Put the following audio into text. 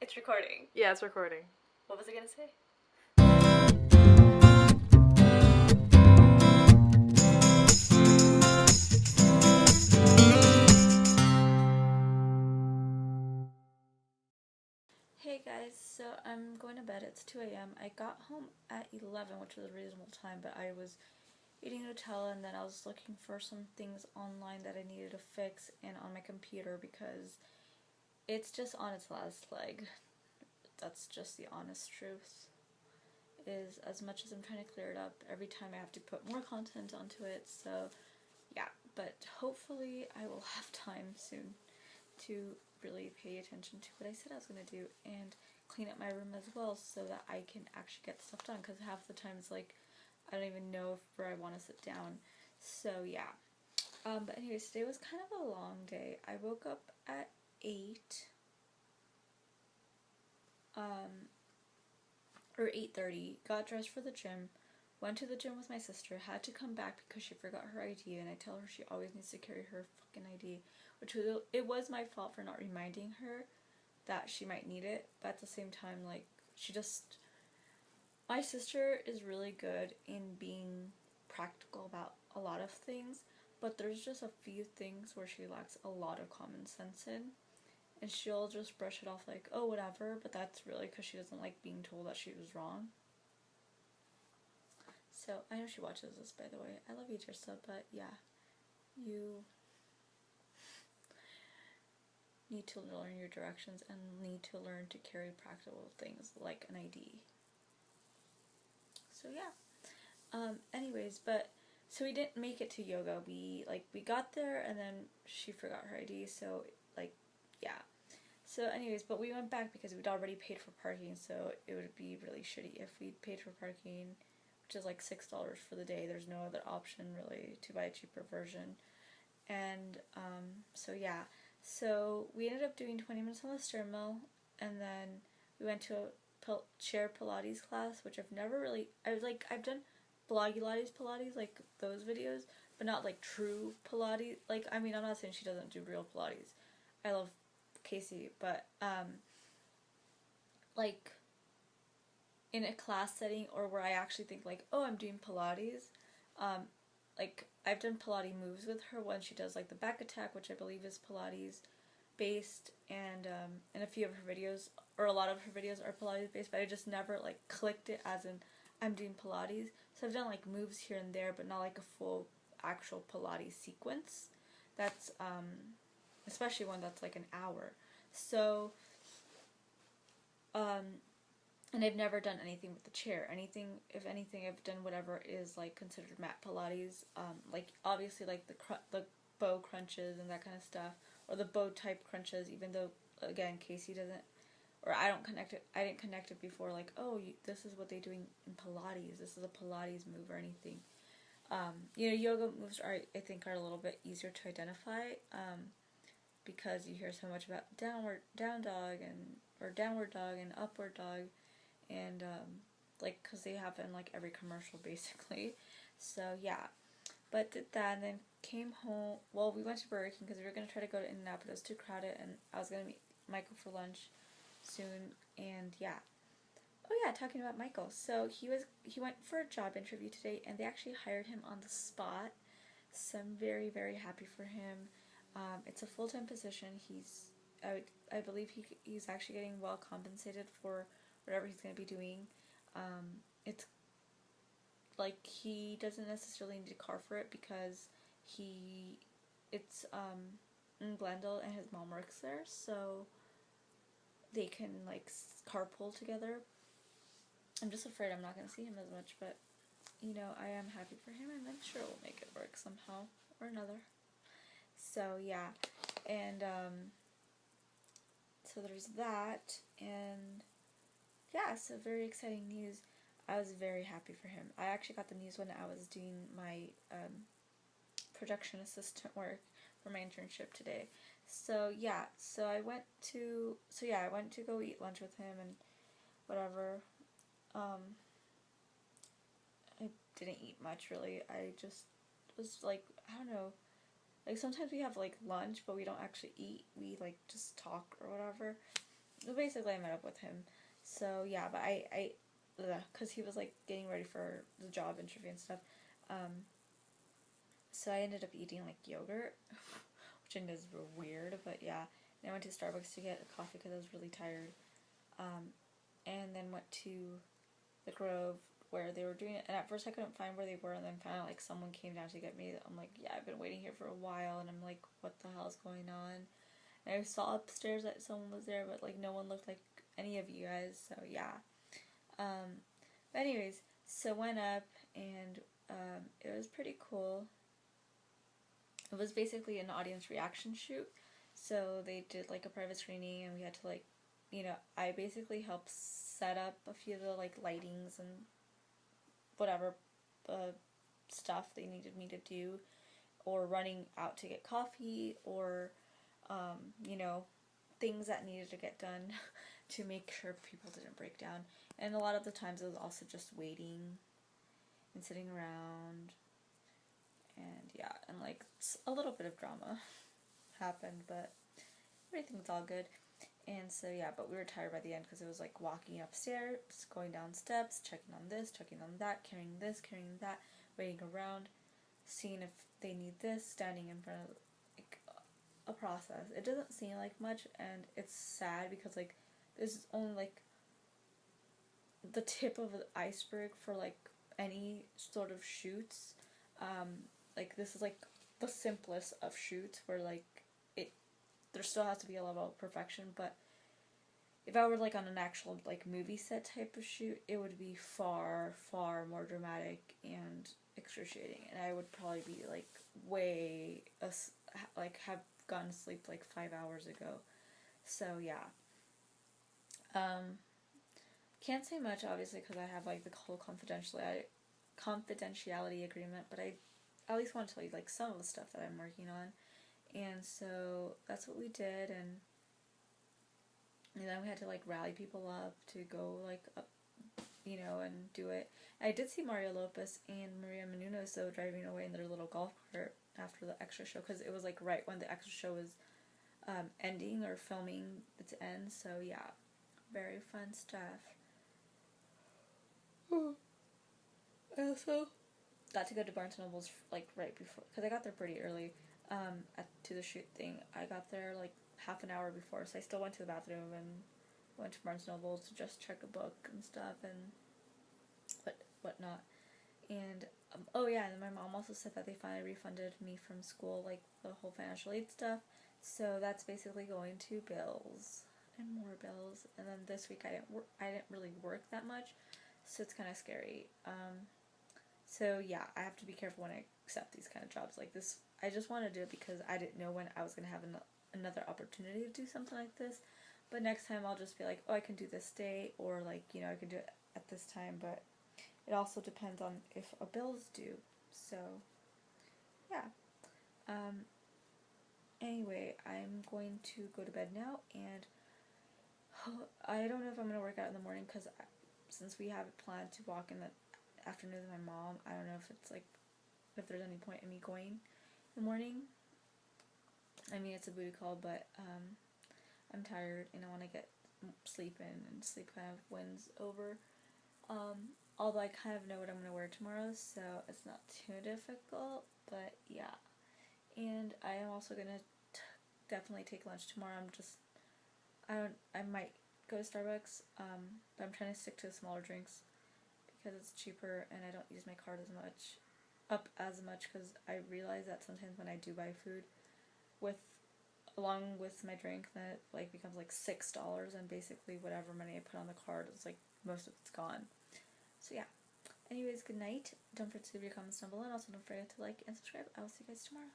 It's recording. Yeah, it's recording. What was I gonna say? Hey guys, so I'm going to bed. It's 2 a.m. I got home at 11, which was a reasonable time, but I was eating Nutella and then I was looking for some things online that I needed to fix and on my computer because it's just on its last leg. That's just the honest truth. Is as much as I'm trying to clear it up, every time I have to put more content onto it, so yeah, but hopefully I will have time soon to really pay attention to what I said I was going to do and clean up my room as well so that I can actually get stuff done, because half the time it's like I don't even know where I want to sit down. So yeah, but anyways, today was kind of a long day. I woke up at 8 or 8:30, got dressed for the gym, went to the gym with my sister, had to come back because she forgot her ID, and I tell her she always needs to carry her fucking ID, which was my fault for not reminding her that she might need it, but at the same time, like, my sister is really good in being practical about a lot of things, but there's just a few things where she lacks a lot of common sense in, and she'll just brush it off like, oh, whatever, but that's really because she doesn't like being told that she was wrong. So, I know she watches this, by the way. I love you, Trista, but yeah, you need to learn your directions and need to learn to carry practical things like an ID. So yeah. Anyways, so we didn't make it to yoga. We got there and then she forgot her ID, so yeah. So anyways, but we went back because we'd already paid for parking, so it would be really shitty if we'd paid for parking, which is like $6 for the day. There's no other option really to buy a cheaper version. And so yeah. So we ended up doing 20 minutes on the stair mill, and then we went to a chair Pilates class, which I've never really, I've done Pilates, like those videos, but not like true Pilates. Like, I mean, I'm not saying she doesn't do real Pilates. I love Casey, but like in a class setting or where I actually think like, oh, I'm doing Pilates, like I've done Pilates moves with her when she does like the back attack, which I believe is Pilates based, and a few of her videos, or a lot of her videos are Pilates based, but I just never like clicked it as in I'm doing Pilates. So I've done like moves here and there, but not like a full actual Pilates sequence. That's especially one that's like an hour. So and I've never done anything with the chair. If anything, I've done whatever is like considered mat Pilates. Like obviously like the bow crunches and that kind of stuff, or the bow type crunches. Even though again Casey doesn't, or I didn't connect it before. Like, oh, this is what they're doing in Pilates. This is a Pilates move or anything. Yoga moves I think are a little bit easier to identify. Because you hear so much about down dog or downward dog and upward dog, and like because they happen in like every commercial basically. So yeah, but did that and then came home. Well, we went to Burger King because we were gonna try to go to In-N-Out, but it was too crowded, and I was gonna meet Michael for lunch soon. And yeah. Oh yeah, talking about Michael. So he went for a job interview today, and they actually hired him on the spot. So I'm very, very happy for him. It's a full-time position. I believe he's actually getting well compensated for whatever he's going to be doing. It's like he doesn't necessarily need a car for it because it's in Glendale and his mom works there, so they can like carpool together. I'm just afraid I'm not going to see him as much, but I am happy for him, and I'm sure we'll make it work somehow or another. So yeah, and so there's that, and yeah, so very exciting news. I was very happy for him. I actually got the news when I was doing my production assistant work for my internship today. So yeah, I went to go eat lunch with him and whatever. I didn't eat much really. I just was like, I don't know. Like sometimes we have like lunch, but we don't actually eat. We like just talk or whatever. basically I met up with him. So yeah, but because he was like getting ready for the job interview and stuff. So I ended up eating like yogurt, which I know is weird, but yeah. And I went to Starbucks to get a coffee because I was really tired. And then went to the Grove where they were doing it. And at first I couldn't find where they were, and then finally like someone came down to get me. I'm like, yeah, I've been waiting here for a while, and I'm like, what the hell's going on? And I saw upstairs that someone was there, but like no one looked like any of you guys. So yeah. But anyways, so went up and it was pretty cool. It was basically an audience reaction shoot. So they did like a private screening, and we had to like, I basically helped set up a few of the like lightings and whatever stuff they needed me to do, or running out to get coffee, or you know, things that needed to get done to make sure people didn't break down. And a lot of the times it was also just waiting and sitting around, and yeah, and like a little bit of drama happened, but everything's all good. And so yeah, but we were tired by the end because it was like walking upstairs, going down steps, checking on this, checking on that, carrying this, carrying that, waiting around, seeing if they need this, standing in front of like a process. It doesn't seem like much, and it's sad because like this is only like the tip of the iceberg for like any sort of shoots. Like this is like the simplest of shoots where like it there still has to be a level of perfection, but if I were like on an actual like movie set type of shoot, it would be far, far more dramatic and excruciating, and I would probably be like way like have gone to sleep like 5 hours ago. So yeah, can't say much obviously because I have like the whole confidentiality agreement, but I at least want to tell you like some of the stuff that I'm working on, and so that's what we did, and then we had to like rally people up to go like up, and do it. I did see Mario Lopez and Maria Menounos though driving away in their little golf cart after the extra show because it was like right when the extra show was ending or filming its end. So yeah, very fun stuff. I also got to go to Barnes & Noble's like right before because I got there pretty early to the shoot thing. I got there like half an hour before, so I still went to the bathroom and went to Barnes & Noble to just check a book and stuff and whatnot. And oh yeah, and my mom also said that they finally refunded me from school, like the whole financial aid stuff. So that's basically going to bills and more bills. And then this week I didn't really work that much, so it's kind of scary. So yeah, I have to be careful when I accept these kind of jobs like this. I just want to do it because I didn't know when I was going to have another opportunity to do something like this. But next time I'll just be like, oh, I can do this day, or like, I can do it at this time. But it also depends on if a bill's due. So yeah. Anyway, I'm going to go to bed now, and I don't know if I'm going to work out in the morning because since we have it planned to walk in the afternoon with my mom, I don't know if it's like if there's any point in me going in the morning. I mean, it's a booty call, but I'm tired and I want to get sleep in, and sleep kind of wins over. Although I kind of know what I'm going to wear tomorrow, so it's not too difficult, but yeah. And I am also going to definitely take lunch tomorrow. I might go to Starbucks, but I'm trying to stick to the smaller drinks because it's cheaper and I don't use my card as much because I realize that sometimes when I do buy food along with my drink, then it like becomes like $6, and basically whatever money I put on the card is like most of it's gone. So yeah. Anyways, good night. Don't forget to leave your comments down below, and also don't forget to like and subscribe. I will see you guys tomorrow.